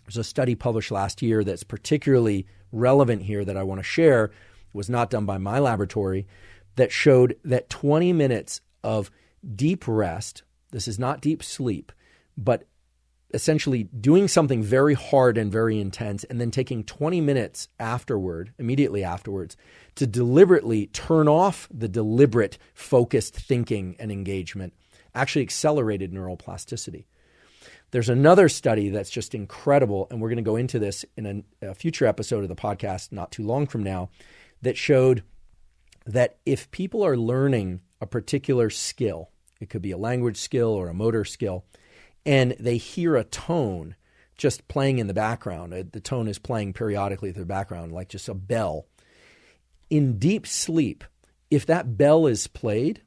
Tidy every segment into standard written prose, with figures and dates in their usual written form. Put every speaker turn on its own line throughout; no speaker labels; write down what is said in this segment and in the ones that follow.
There's a study published last year that's particularly relevant here that I want to share. It was not done by my laboratory, that showed that 20 minutes of deep rest, this is not deep sleep, but essentially doing something very hard and very intense and then taking 20 minutes immediately afterwards, to deliberately turn off the deliberate focused thinking and engagement actually accelerated neuroplasticity. There's another study that's just incredible, and we're going to go into this in a future episode of the podcast not too long from now, that showed that if people are learning a particular skill, it could be a language skill or a motor skill, and they hear a tone just playing in the background, the tone is playing periodically in the background, like just a bell. In deep sleep, if that bell is played,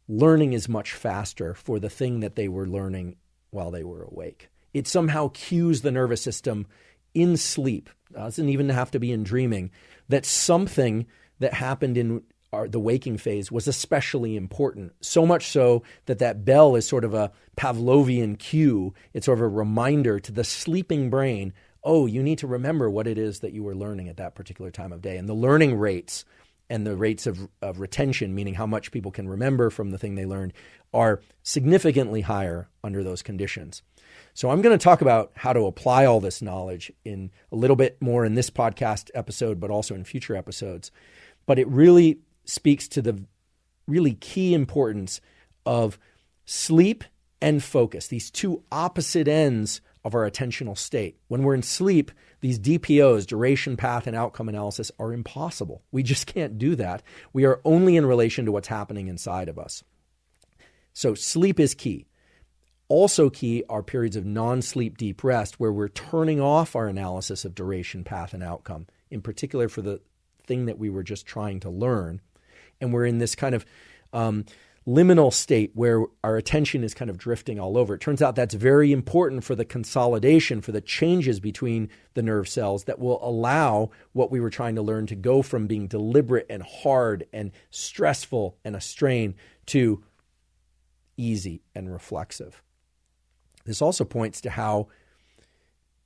learning is much faster for the thing that they were learning while they were awake. It somehow cues the nervous system in sleep, doesn't even have to be in dreaming, that something that happened in the waking phase was especially important. So much so that that bell is sort of a Pavlovian cue. It's sort of a reminder to the sleeping brain, oh, you need to remember what it is that you were learning at that particular time of day. And the learning rates and the rates of retention, meaning how much people can remember from the thing they learned, are significantly higher under those conditions. So I'm going to talk about how to apply all this knowledge in a little bit more in this podcast episode, but also in future episodes. But it really speaks to the really key importance of sleep and focus, these two opposite ends of our attentional state. When we're in sleep, these DPOs, duration, path, and outcome analysis, are impossible. We just can't do that. We are only in relation to what's happening inside of us. So sleep is key. Also key are periods of non-sleep deep rest where we're turning off our analysis of duration, path, and outcome, in particular for the thing that we were just trying to learn. And we're in this kind of liminal state where our attention is kind of drifting all over. It turns out that's very important for the consolidation, for the changes between the nerve cells that will allow what we were trying to learn to go from being deliberate and hard and stressful and a strain to easy and reflexive. This also points to how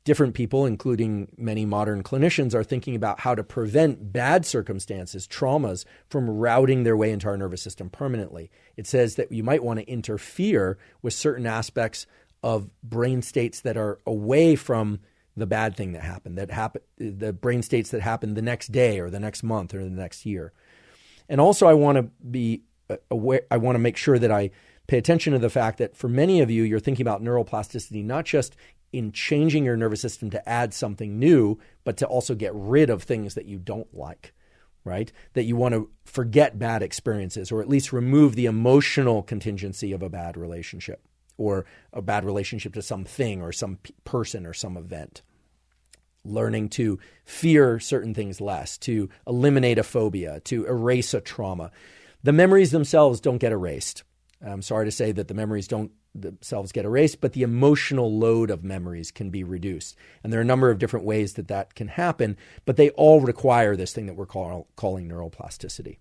different people, including many modern clinicians, are thinking about how to prevent bad circumstances, traumas, from routing their way into our nervous system permanently. It says that you might want to interfere with certain aspects of brain states that are away from the bad thing that happened, the brain states that happen the next day or the next month or the next year. And also I want to be aware, I want to make sure that I pay attention to the fact that for many of you, you're thinking about neuroplasticity not just in changing your nervous system to add something new, but to also get rid of things that you don't like, right? That you want to forget bad experiences, or at least remove the emotional contingency of a bad relationship, or a bad relationship to something or some person or some event. Learning to fear certain things less, to eliminate a phobia, to erase a trauma. The memories themselves don't get erased. I'm sorry to say that the memories don't themselves get erased, but the emotional load of memories can be reduced. And there are a number of different ways that that can happen, but they all require this thing that we're calling neuroplasticity.